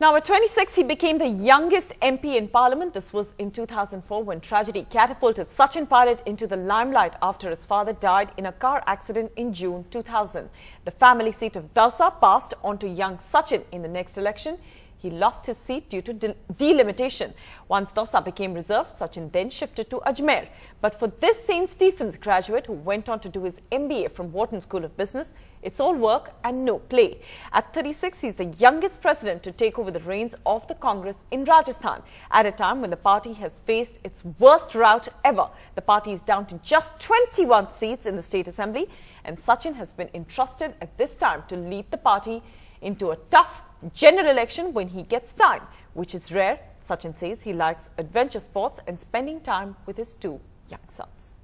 Now, at 26, he became the youngest MP in Parliament. This was in 2004 when tragedy catapulted Sachin Pilot into the limelight after his father died in a car accident in June 2000. The family seat of Dausa passed on to young Sachin in the next election. He lost his seat due to delimitation. Once Dausa became reserved, Sachin then shifted to Ajmer. But for this St. Stephen's graduate who went on to do his MBA from Wharton School of Business, it's all work and no play. At 36, he's the youngest president to take over the reins of the Congress in Rajasthan. At a time when the party has faced its worst rout ever, the party is down to just 21 seats in the State Assembly, and Sachin has been entrusted at this time to lead the party into a tough general election when he gets time, which is rare. Sachin says he likes adventure sports and spending time with his two young sons.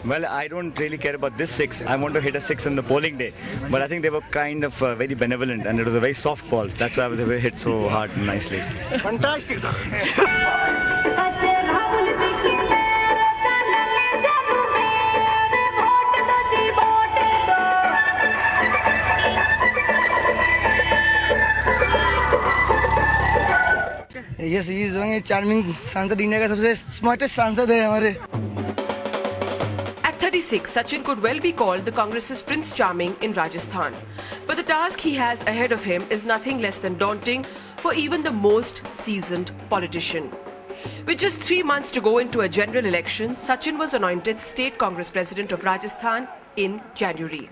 Well, I don't really care about this 6. I want to hit a 6 on the polling day. But I think they were kind of very benevolent and it was a very soft ball. That's why I was able to hit so hard and nicely. Fantastic. Yes, he is doing a charming सांसद India का सबसे smartest सांसद है हमारे. At 36, Sachin could well be called the Congress's Prince Charming in Rajasthan. But the task he has ahead of him is nothing less than daunting for even the most seasoned politician. With just 3 months to go into a general election, Sachin was anointed State Congress President of Rajasthan in January.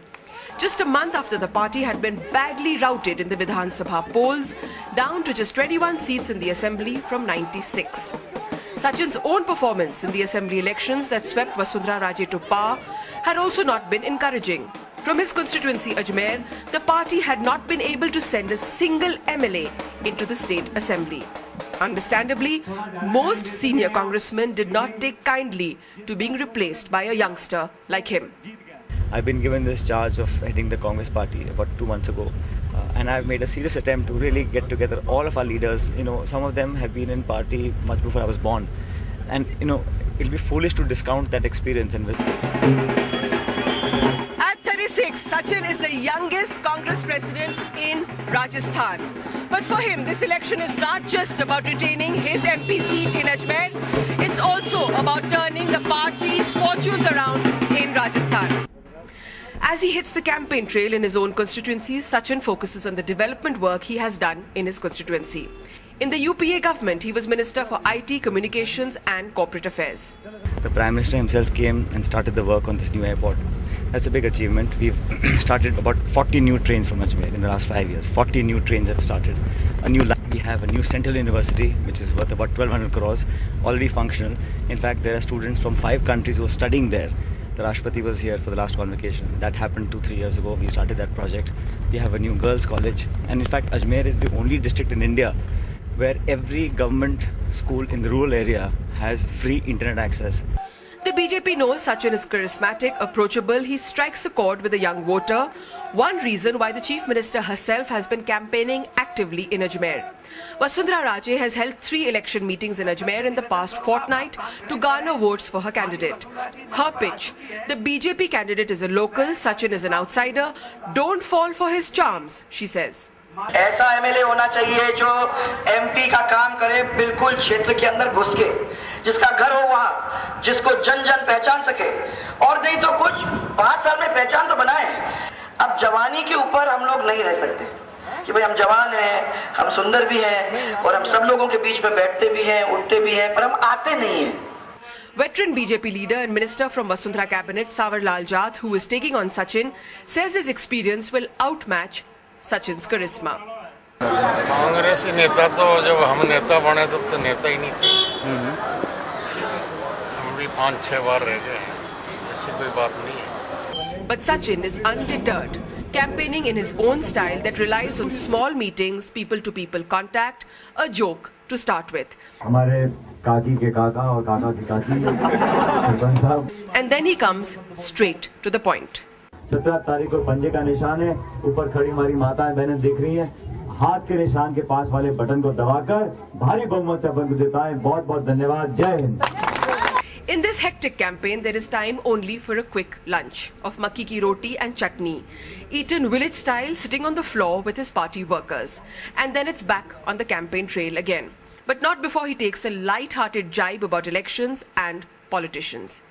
Just a month after the party had been badly routed in the Vidhan Sabha polls, down to just 21 seats in the assembly from 96. Sachin's own performance in the assembly elections that swept Vasundhara Raje to power had also not been encouraging. From his constituency Ajmer, the party had not been able to send a single MLA into the state assembly. Understandably, most senior congressmen did not take kindly to being replaced by a youngster like him. I've been given this charge of heading the Congress party about 2 months ago. And I've made a serious attempt to really get together all of our leaders. You know, some of them have been in party much before I was born. And, you know, it'll be foolish to discount that experience. At 36, Sachin is the youngest Congress president in Rajasthan. But for him, this election is not just about retaining his MP seat in Ajmer. It's also about turning the party's fortunes around in Rajasthan. As he hits the campaign trail in his own constituency, Sachin focuses on the development work he has done in his constituency. In the UPA government, he was Minister for IT, Communications and Corporate Affairs. The Prime Minister himself came and started the work on this new airport. That's a big achievement. We've started about 40 new trains from Ajmer in the last 5 years. 40 new trains have started. We have a new Central University, which is worth about 1200 crores, already functional. In fact, there are students from 5 countries who are studying there. The Rashtrapati was here for the last convocation. That happened 2-3 years ago. We started that project. We have a new girls' college. And in fact, Ajmer is the only district in India where every government school in the rural area has free internet access. The BJP knows Sachin is charismatic, approachable. He strikes a chord with a young voter. One reason why the Chief Minister herself has been campaigning actively in Ajmer. Vasundhara Raje has held 3 election meetings in Ajmer in the past fortnight to garner votes for her candidate. Her pitch: the BJP candidate is a local, Sachin is an outsider. Don't fall for his charms, she says. ऐसा MLA होना चाहिए जो MP का काम करे, बिल्कुल क्षेत्र के अंदर घुस के, जिसका घर हो वहाँ, जिसको जन जन पहचान सके. और नहीं तो कुछ 5 साल में पहचान तो बनाए. अब जवानी के ऊपर हम लोग नहीं रह सकते कि भाई हम जवान हैं, हम सुंदर भी हैं और हम सब लोगों के बीच में बैठते भी हैं, उठते भी हैं, पर हम आते नहीं हैं. Veteran BJP leader and minister from Vasundhara cabinet Savar Lal Jat, who is taking on Sachin, says his experience will outmatch Sachin's charisma. Congress नेता तो जब हम नेता बने तब तो नेता ही नहीं थे. हम भी 5-6 बार रह गए, ऐसी कोई बात नहीं है. But Sachin is undeterred, campaigning in his own style that relies on small meetings, people-to-people contact, a joke to start with. हमारे काकी के काका और काका की काकी सरपंच साहब. And then he comes straight to the point. 17 तारीख को पंजे का निशान है. ऊपर खड़ी हमारी माताएं बहनें दिख रही हैं. हाथ के निशान के पास वाले बटन को दबाकर भारी बहुमत से अपन को जिताएं. बहुत बहुत धन्यवाद. जय Hind. In this hectic campaign, there is time only for a quick lunch of makki ki roti and chutney, eaten village style sitting on the floor with his party workers. And then it's back on the campaign trail again. But not before he takes a light-hearted jibe about elections and politicians.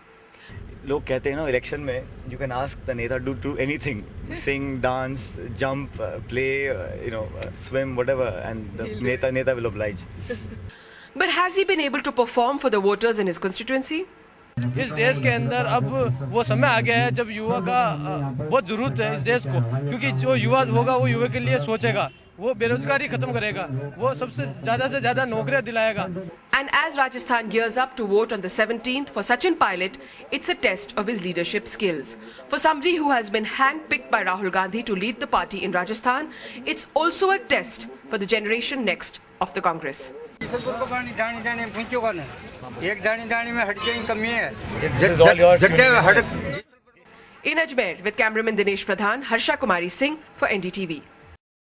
लोग कहते हैं ना election में you can ask the neta to do anything, sing, dance, jump, play, swim, whatever, and the neta will oblige. But has he been able to perform for the voters in his constituency? इस देश के अंदर अब वो समय आ गया है जब युवा का बहुत जरूरत है इस देश को, क्योंकि जो युवा होगा वो युवा के लिए सोचेगा, वो बेरोजगारी खत्म करेगा, वो सबसे ज्यादा नौकरियां दिलाएगा. And as Rajasthan gears up to vote on the 17th for Sachin Pilot, it's a test of his leadership skills. For somebody who has been handpicked by Rahul Gandhi to lead the party in Rajasthan, it's also a test for the generation next of the Congress. एक दानी में हट जाए कमी है. In Ajmer, with cameraman Dinesh Pradhan, Harsha Kumari Singh for NDTV.